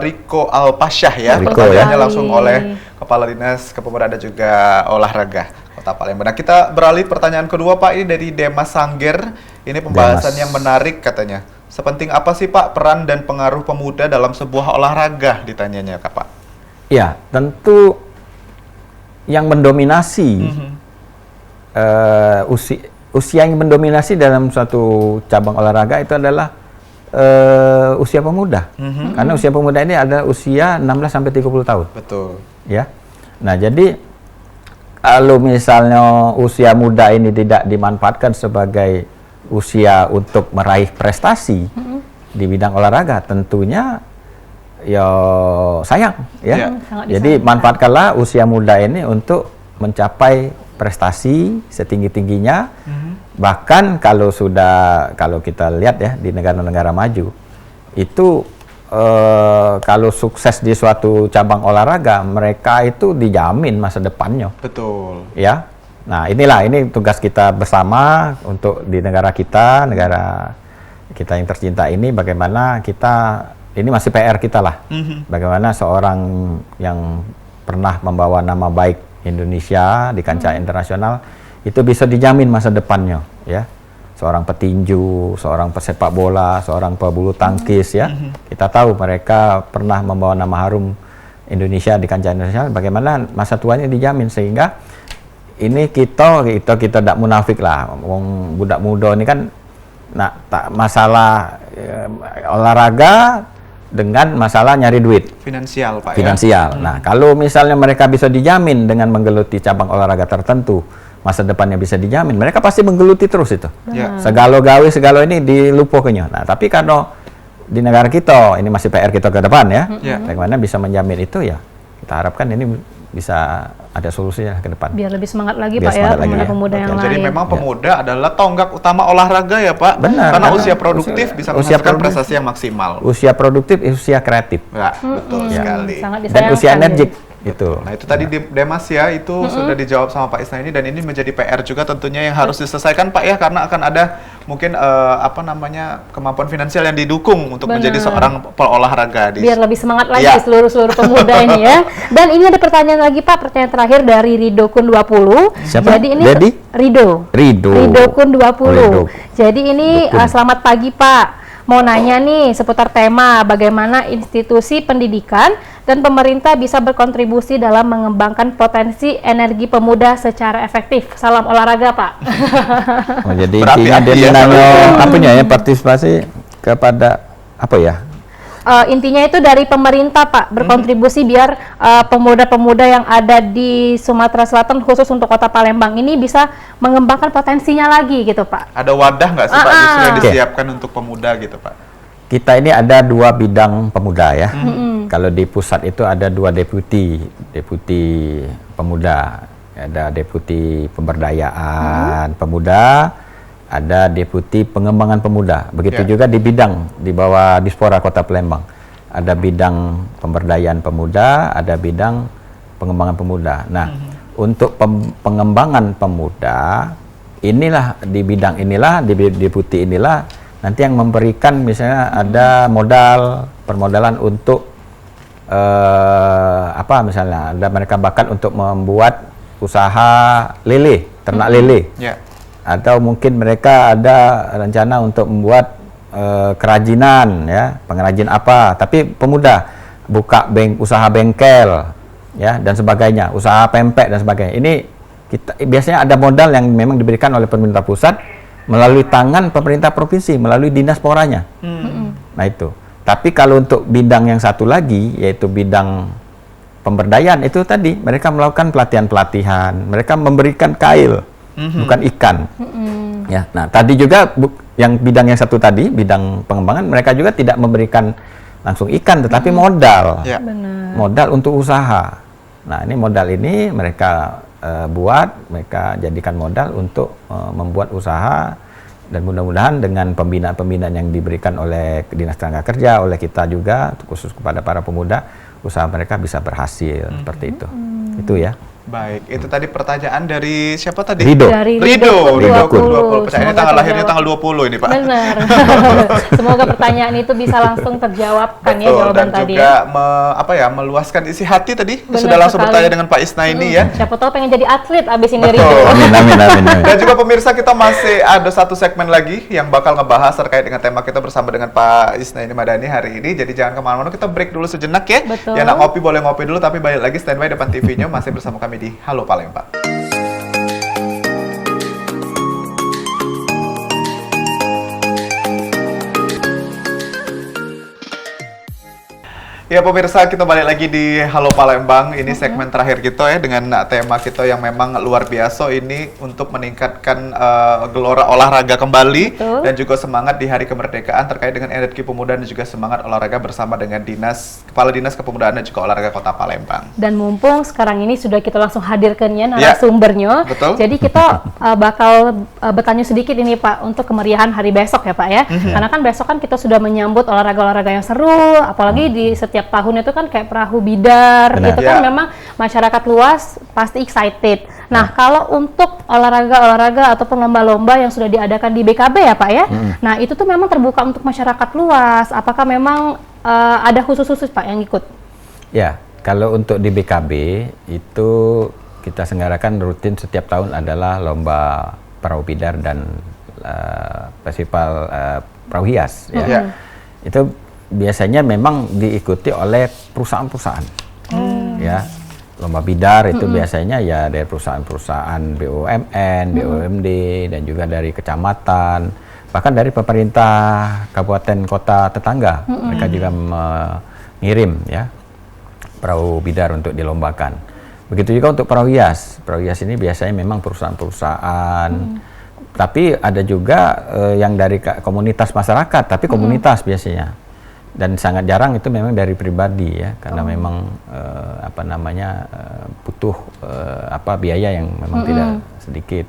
Riko Alpasyah ya. Riko, pertanyaannya langsung oleh Kepala Dinas Kepemudaan dan juga Olahraga Kota Palembang. Nah, kita beralih pertanyaan kedua Pak, ini dari Demas Sangger. Ini pembahasan yang menarik katanya. Sepenting apa sih Pak peran dan pengaruh pemuda dalam sebuah olahraga, ditanyanya Kak Pak? Ya, tentu yang mendominasi usia yang mendominasi dalam suatu cabang olahraga itu adalah usia pemuda. Karena usia pemuda ini ada usia 16 sampai 30 tahun. Betul. Ya. Nah, jadi kalau misalnya usia muda ini tidak dimanfaatkan sebagai usia untuk meraih prestasi di bidang olahraga, tentunya ya sayang ya. Sangat Jadi manfaatkanlah usia muda ini untuk mencapai prestasi setinggi-tingginya. Bahkan kalau kita lihat ya di negara-negara maju itu kalau sukses di suatu cabang olahraga, mereka itu dijamin masa depannya. Betul. Ya. Nah, ini tugas kita bersama untuk di negara kita yang tercinta ini, bagaimana ini masih PR kita lah. Bagaimana seorang yang pernah membawa nama baik Indonesia di kancah internasional itu bisa dijamin masa depannya, ya. Seorang petinju, seorang pesepak bola, seorang pebulu tangkis, ya. Kita tahu mereka pernah membawa nama harum Indonesia di kancah internasional. Bagaimana masa tuanya dijamin, sehingga ini kita tidak munafik lah. Wong budak muda ini kan tak masalah olahraga dengan masalah nyari duit. Finansial, Pak. Finansial. Nah, kalau misalnya mereka bisa dijamin dengan menggeluti cabang olahraga tertentu, masa depannya bisa dijamin, mereka pasti menggeluti terus itu. Segala gawe, segala ini dilupakannya. Nah, tapi kalau di negara kita, ini masih PR kita ke depan ya, bagaimana bisa menjamin itu ya, kita harapkan ini bisa ada solusinya ke depan. Biar lebih semangat lagi Pak ya, pemuda-pemuda yang lain. Jadi memang pemuda adalah tonggak utama olahraga ya Pak. Benar. Karena usia produktif bisa menghasilkan prestasi yang maksimal. Usia produktif, usia kreatif. Ya, betul sekali. Dan usia energik. Itu. Nah, itu tadi di Demas ya, itu sudah dijawab sama Pak Isna ini, dan ini menjadi PR juga tentunya yang harus diselesaikan Pak ya, karena akan ada mungkin kemampuan finansial yang didukung untuk menjadi seorang olahraga. Biar lebih semangat lagi seluruh pemuda ini ya. Dan ini ada pertanyaan lagi Pak, pertanyaan terakhir dari Rido Kun 20. Siapa? Jadi ini Dedi? Rido Kun 20. Jadi ini selamat pagi Pak. Mau nanya nih seputar tema bagaimana institusi pendidikan dan pemerintah bisa berkontribusi dalam mengembangkan potensi energi pemuda secara efektif. Salam olahraga, Pak. Oh, jadi intinya dia nanya partisipasi kepada apa ya? Intinya itu dari pemerintah Pak, berkontribusi biar pemuda-pemuda yang ada di Sumatera Selatan khusus untuk kota Palembang ini bisa mengembangkan potensinya lagi gitu Pak. Ada wadah nggak sih Pak justru yang disiapkan untuk pemuda gitu Pak? Kita ini ada 2 bidang pemuda ya. Kalau di pusat itu ada 2 deputi pemuda, ada deputi pemberdayaan pemuda, ada deputi pengembangan pemuda. Begitu juga di bawah Dispora Kota Palembang. Ada bidang pemberdayaan pemuda, ada bidang pengembangan pemuda. Nah, untuk pengembangan pemuda, di bidang inilah, di deputi inilah nanti yang memberikan, misalnya ada permodalan untuk misalnya ada mereka bakat untuk membuat usaha lele, ternak lele. Atau mungkin mereka ada rencana untuk membuat kerajinan ya, pengrajin apa, tapi pemuda buka usaha bengkel ya dan sebagainya, usaha pempek dan sebagainya. Ini biasanya ada modal yang memang diberikan oleh pemerintah pusat melalui tangan pemerintah provinsi, melalui dinas poranya. Nah itu. Tapi kalau untuk bidang yang satu lagi, yaitu bidang pemberdayaan, itu tadi mereka melakukan pelatihan-pelatihan, mereka memberikan kail, bukan ikan. Ya, nah tadi juga yang bidang yang satu tadi, bidang pengembangan, mereka juga tidak memberikan langsung ikan, tetapi modal, modal untuk usaha. Nah ini modal ini mereka mereka jadikan modal untuk membuat usaha, dan mudah-mudahan dengan pembinaan-pembinaan yang diberikan oleh Dinas Tenaga Kerja, oleh kita juga, khusus kepada para pemuda, usaha mereka bisa berhasil seperti itu. Itu ya. Baik, itu tadi pertanyaan dari siapa tadi? Rido. Dari Rido Kun 20. Semoga Ini tanggal lahirnya tanggal 20 ini Pak. Benar. Semoga pertanyaan itu bisa langsung terjawabkan ya jawaban dan tadi. Dan juga meluaskan isi hati tadi. Sudah langsung bertanya dengan Pak Isna ini ya. Siapa tahu pengen jadi atlet abis ini Betul. Rido. Amin. Dan juga pemirsa, kita masih ada satu segmen lagi yang bakal ngebahas terkait dengan tema kita bersama dengan Pak Isna ini Madani hari ini. Jadi jangan kemana-mana, kita break dulu sejenak ya. Betul. Yang nak ngopi boleh ngopi dulu, tapi balik lagi standby depan TV-nya masih bersama kami di Halo Palembang. Ya pemirsa, kita balik lagi di Halo Palembang. Ini segmen terakhir kita ya dengan tema kita yang memang luar biasa ini untuk meningkatkan gelora olahraga kembali. Betul. Dan juga semangat di Hari Kemerdekaan terkait dengan energi pemuda dan juga semangat olahraga bersama dengan Kepala Dinas Kepemudaan dan juga Olahraga Kota Palembang. Dan mumpung sekarang ini sudah kita langsung hadirkan ya narasumbernya. Betul. Jadi kita bakal bertanya sedikit ini Pak untuk kemeriahan hari besok ya Pak ya. Karena kan besok kan kita sudah menyambut olahraga-olahraga yang seru, apalagi di setiap tahun itu kan kayak perahu bidar. Benar. Itu kan memang masyarakat luas pasti excited. Nah, kalau untuk olahraga-olahraga ataupun lomba-lomba yang sudah diadakan di BKB ya Pak ya. Nah, itu tuh memang terbuka untuk masyarakat luas. Apakah memang ada khusus-khusus Pak yang ikut? Ya, kalau untuk di BKB itu kita selenggarakan rutin setiap tahun adalah lomba perahu bidar dan festival perahu hias. Ya. Itu biasanya memang diikuti oleh perusahaan-perusahaan. Ya, lomba bidar itu biasanya ya dari perusahaan-perusahaan BUMN, BUMD dan juga dari kecamatan, bahkan dari pemerintah kabupaten kota tetangga. Mereka juga mengirim ya perahu bidar untuk dilombakan. Begitu juga untuk perahu hias. Perahu hias ini biasanya memang perusahaan-perusahaan, tapi ada juga yang dari komunitas masyarakat, tapi komunitas biasanya. Dan sangat jarang itu memang dari pribadi ya, karena memang butuh biaya yang memang tidak sedikit.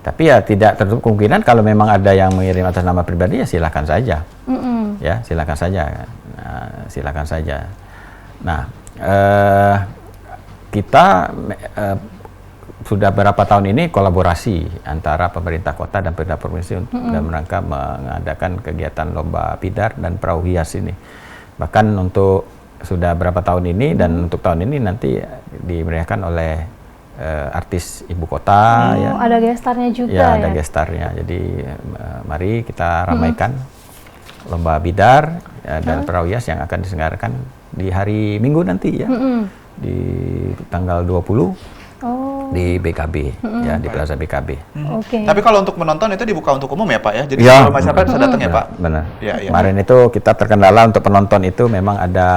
Tapi ya tidak tertutup kemungkinan kalau memang ada yang mengirim atas nama pribadi ya silakan saja. Ya, silakan saja. Silakan saja. Nah, kita sudah berapa tahun ini kolaborasi antara pemerintah kota dan pemerintah provinsi dalam rangka mengadakan kegiatan lomba bidar dan perahu hias ini. Bahkan untuk sudah berapa tahun ini dan untuk tahun ini nanti dimeriahkan oleh artis ibu kota. Ya. Ada gestarnya juga ya? ya? Ada gestarnya. Jadi mari kita ramaikan lomba bidar dan perahu hias yang akan diselenggarakan di hari Minggu nanti ya. Di tanggal 20. Di BKB ya, di Plaza BKB. Tapi kalau untuk menonton itu dibuka untuk umum ya Pak ya? Jadi ya, kalau masyarakat bisa datang ya Pak? Benar. Ya. Kemarin itu kita terkendala untuk penonton itu memang ada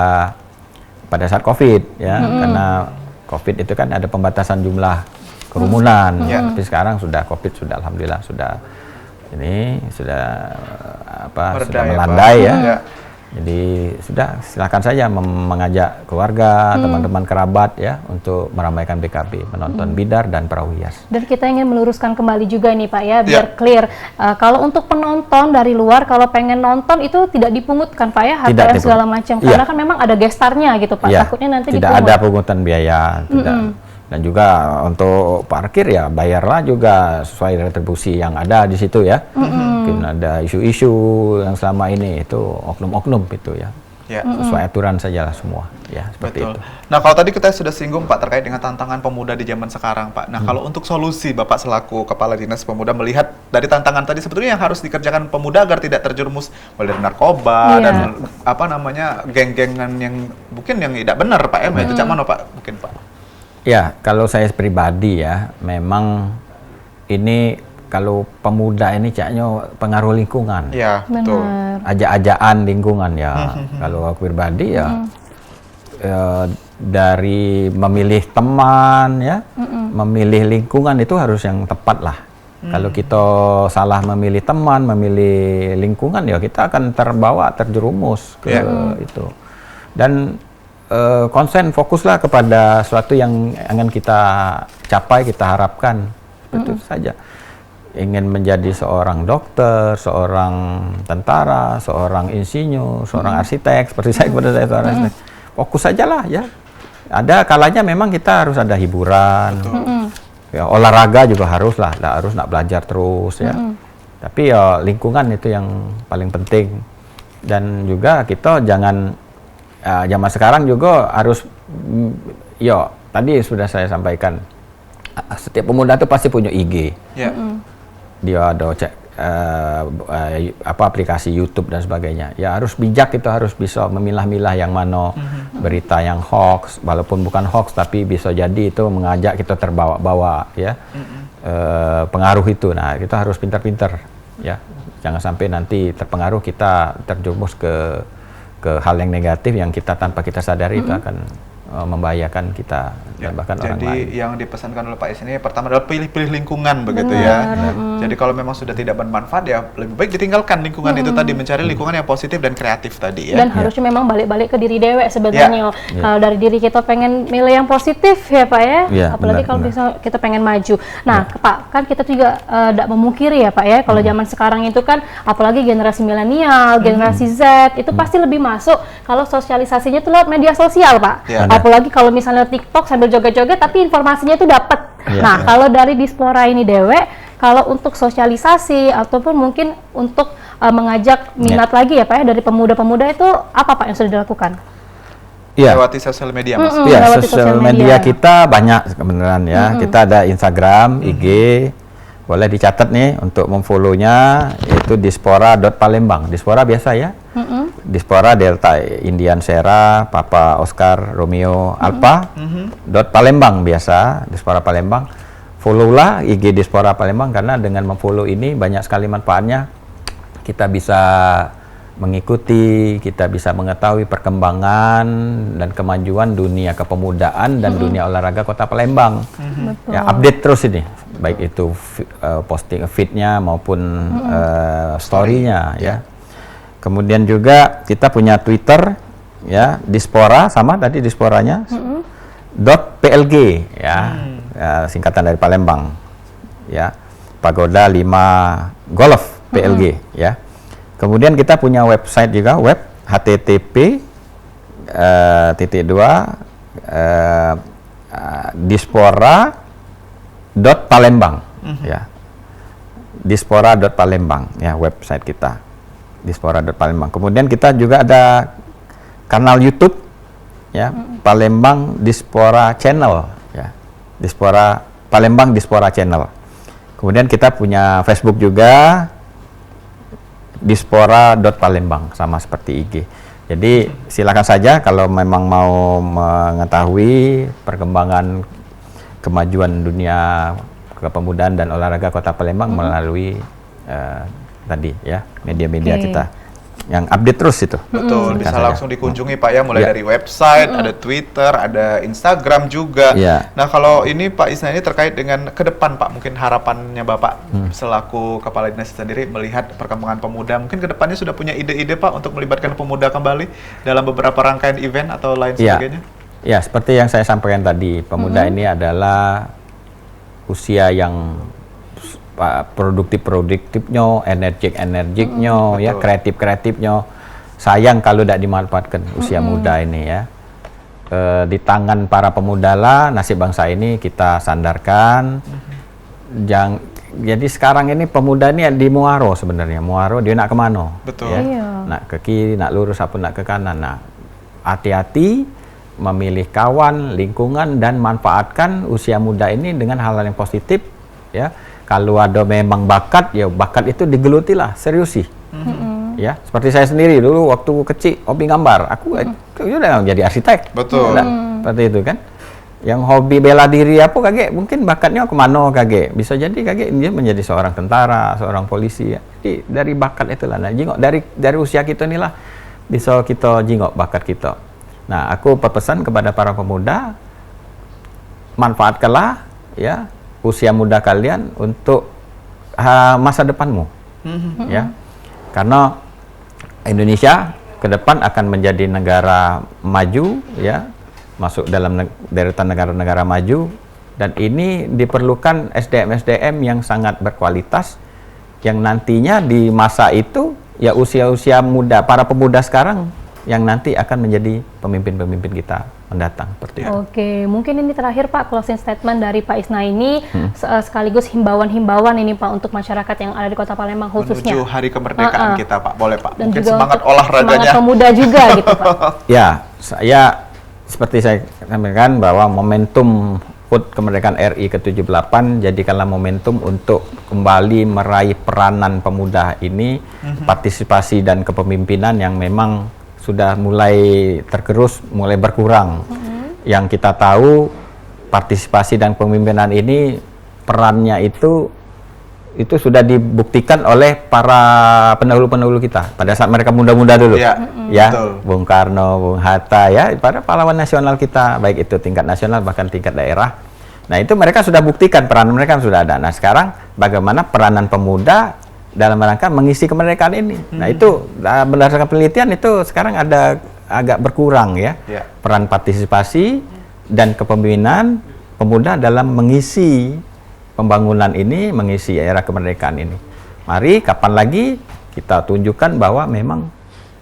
pada saat COVID ya, karena COVID itu kan ada pembatasan jumlah kerumunan. Tapi sekarang sudah COVID sudah alhamdulillah sudah sudah melandai ya. Jadi sudah silakan saja mengajak keluarga, teman-teman kerabat ya untuk meramaikan BKB, menonton bidar dan perahu hias. Dan kita ingin meluruskan kembali juga nih Pak ya, biar clear. Kalau untuk penonton dari luar, kalau pengen nonton itu tidak dipungutkan Pak ya, harga segala macam. Karena kan memang ada gestarnya gitu Pak, takutnya nanti tidak dipungut. ada pungutan biaya, tidak. Dan juga untuk parkir ya bayarlah juga sesuai retribusi yang ada di situ ya. Mungkin ada isu-isu yang selama ini itu oknum-oknum itu ya. Sesuai aturan sajalah semua ya, seperti itu. Nah, kalau tadi kita sudah singgung Pak terkait dengan tantangan pemuda di zaman sekarang Pak. Nah, kalau untuk solusi Bapak selaku Kepala Dinas Pemuda melihat dari tantangan tadi sebetulnya yang harus dikerjakan pemuda agar tidak terjerumus dari narkoba dan geng-gengan yang mungkin yang tidak benar Pak ya. Itu cak mana Pak mungkin Pak? Ya, kalau saya pribadi ya, memang ini kalau pemuda ini caknya pengaruh lingkungan. Ya, betul. Ajak-ajakan lingkungan ya. Kalau aku pribadi ya, dari memilih teman ya, memilih lingkungan itu harus yang tepat lah. Kalau kita salah memilih teman, memilih lingkungan ya kita akan terjerumus ke itu. Dan konsen fokuslah kepada sesuatu yang ingin kita capai, kita harapkan. Itu saja. Ingin menjadi seorang dokter, seorang tentara, seorang insinyur, seorang arsitek, seperti saya kepada saya seorang arsitek. Fokus sajalah ya. Ada kalanya memang kita harus ada hiburan. Ya, olahraga juga haruslah, harus nak belajar terus ya. Tapi ya lingkungan itu yang paling penting. Dan juga kita jangan zaman sekarang juga harus tadi sudah saya sampaikan, setiap pemuda itu pasti punya IG. Dia ada cek aplikasi YouTube dan sebagainya. Ya harus bijak, kita harus bisa memilah-milah yang mana berita yang hoax, walaupun bukan hoax tapi bisa jadi itu mengajak kita terbawa-bawa ya. Pengaruh itu. Nah, kita harus pintar-pintar ya. Jangan sampai nanti terpengaruh kita terjerumus ke ke hal yang negatif yang kita tanpa kita sadari itu akan membahayakan kita dan bahkan orang lain. Jadi yang dipesankan oleh Pak Is ini pertama adalah pilih-pilih lingkungan begitu ya. Jadi kalau memang sudah tidak bermanfaat ya lebih baik ditinggalkan lingkungan itu tadi, mencari lingkungan yang positif dan kreatif tadi ya. Dan harusnya memang balik-balik ke diri dewek sebenarnya. Kalau dari diri kita pengen milih yang positif ya Pak ya. Apalagi kalau bisa kita pengen maju. Nah Pak, kan kita juga tidak memungkiri ya Pak ya, kalau zaman sekarang itu kan apalagi generasi milenial, generasi Z itu pasti lebih masuk kalau sosialisasinya itu lewat media sosial Pak. Apalagi kalau misalnya TikTok sambil joget-joget tapi informasinya itu dapat. Nah, kalau dari Dispora ini dewek, kalau untuk sosialisasi ataupun mungkin untuk mengajak minat lagi ya Pak ya dari pemuda-pemuda itu apa Pak yang sudah dilakukan? Lewati sosial media Mas. Iya, sosial media kita banyak kebenaran ya. Kita ada Instagram, IG, boleh dicatat nih untuk memfollow-nya, yaitu dispora.palembang. Dispora biasa ya. Dispora Delta Indian Sierra Papa Oscar Romeo Alpha .palembang biasa, Dispora Palembang. Follow-lah IG Dispora Palembang, karena dengan memfollow ini banyak sekali manfaatnya. Kita bisa mengikuti, kita bisa mengetahui perkembangan dan kemajuan dunia kepemudaan dan dunia olahraga Kota Palembang. Ya, update terus ini, baik itu posting feed-nya maupun story-nya ya. Kemudian juga kita punya Twitter ya, Dispora sama tadi Disporanya .plg ya, singkatan dari Palembang ya, Pagoda 5 Golf PLG ya. Kemudian kita punya website juga, web http dispora.palembang ya, dispora.palembang ya, website kita dispora.palembang. Kemudian kita juga ada kanal YouTube ya, Palembang Dispora Channel ya, Dispora Palembang Dispora Channel. Kemudian kita punya Facebook juga, dispora.palembang, sama seperti IG. Jadi silakan saja kalau memang mau mengetahui perkembangan kemajuan dunia kepemudaan dan olahraga Kota Palembang melalui tadi ya, media-media kita yang update terus itu. Betul, bisa langsung dikunjungi Pak ya, mulai dari website, ada Twitter, ada Instagram juga. Nah kalau ini Pak Isna ini terkait dengan ke depan Pak, mungkin harapannya Bapak selaku Kepala Dinas sendiri melihat perkembangan pemuda, mungkin ke depannya sudah punya ide-ide Pak untuk melibatkan pemuda kembali dalam beberapa rangkaian event atau lain sebagainya? Ya, seperti yang saya sampaikan tadi, pemuda ini adalah usia yang produktifnya, energiknya, ya, kreatifnya. Sayang kalau tidak dimanfaatkan usia muda ini ya. Di tangan para pemuda lah nasib bangsa ini kita sandarkan. Jadi sekarang ini pemuda ini di muaro sebenarnya. Muaro dia nak kemana? Betul. Ya? Nak ke kiri, nak lurus, apa nak ke kanan. Nah, hati-hati memilih kawan, lingkungan, dan manfaatkan usia muda ini dengan hal-hal yang positif ya. Kalau ada memang bakat, ya bakat itu digelutilah, seriusi. Ya, seperti saya sendiri dulu waktu kecil hobi gambar, aku udah jadi arsitek. Betul. Seperti itu kan. Yang hobi bela diri apa kagek, mungkin bakatnya kemana kagek. Bisa jadi kagek dia menjadi seorang tentara, seorang polisi ya. Jadi dari bakat itulah, nah, jingok dari usia kita inilah bisa kita jingok bakat kita. Nah, aku berpesan kepada para pemuda, manfaatkanlah ya usia muda kalian untuk masa depanmu, ya, karena Indonesia ke depan akan menjadi negara maju, ya, masuk dalam deretan negara-negara maju, dan ini diperlukan SDM yang sangat berkualitas, yang nantinya di masa itu ya usia-usia muda, para pemuda sekarang yang nanti akan menjadi pemimpin-pemimpin kita mendatang. Seperti itu. Oke, mungkin ini terakhir Pak, closing statement dari Pak Isna ini sekaligus himbauan-himbauan ini Pak untuk masyarakat yang ada di Kota Palembang khususnya. Menuju hari kemerdekaan kita Pak, boleh Pak. Dan mungkin juga semangat olahraganya. Semangat pemuda juga gitu Pak. Ya, saya seperti saya sampaikan bahwa momentum HUT kemerdekaan RI ke-78 jadikanlah momentum untuk kembali meraih peranan pemuda ini, partisipasi dan kepemimpinan yang memang sudah mulai tergerus, mulai berkurang. Yang kita tahu partisipasi dan kepemimpinan ini perannya itu itu sudah dibuktikan oleh para pendahulu-pendahulu kita pada saat mereka muda-muda dulu, Iya, ya, betul. Bung Karno, Bung Hatta, ya, para pahlawan nasional kita, baik itu tingkat nasional bahkan tingkat daerah. Nah, itu mereka sudah buktikan peranan mereka sudah ada. Nah, sekarang bagaimana peranan pemuda dalam rangka mengisi kemerdekaan ini? Nah, itu berdasarkan penelitian itu sekarang ada agak berkurang ya, Iya. peran partisipasi dan kepemimpinan pemuda dalam mengisi pembangunan ini, mengisi era kemerdekaan ini. Mari kapan lagi kita tunjukkan bahwa memang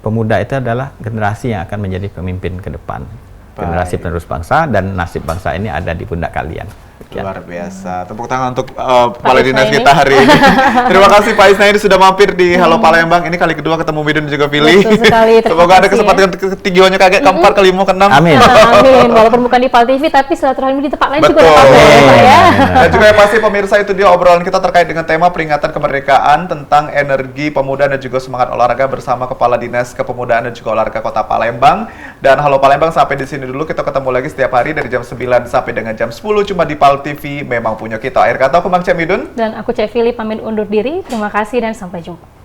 pemuda itu adalah generasi yang akan menjadi pemimpin ke depan. Generasi penerus bangsa, dan nasib bangsa ini ada di pundak kalian. Sekian. Luar biasa. Tepuk tangan untuk Kepala Pak Dinas Isnaini. kita hari ini. Terima kasih Pak Isnaini sudah mampir di Halo Palembang. Ini kali kedua ketemu Midun dan juga Billy. Betul sekali, terima Semoga ada kasih kesempatan ketiganya kayak keempat, kelima, keenam. Amin. Amin. Walaupun bukan di PAL TV, tapi silaturahmi di tempat lain juga Betul. udah apa-apa ya, Pak ya. Dan juga yang pasti pemirsa, itu dia obrolan kita terkait dengan tema peringatan kemerdekaan tentang energi pemuda dan juga semangat olahraga bersama Kepala Dinas Kepemudaan dan juga Olahraga Kota Palembang. Dan Halo Palembang sampai di sini dulu. Kita ketemu lagi setiap hari dari jam 9 sampai dengan jam 10 cuma di PAL TV. Memang punya kita. Akhir kata aku Bang Cemidun. Dan aku Cek Philip pamit undur diri. Terima kasih dan sampai jumpa.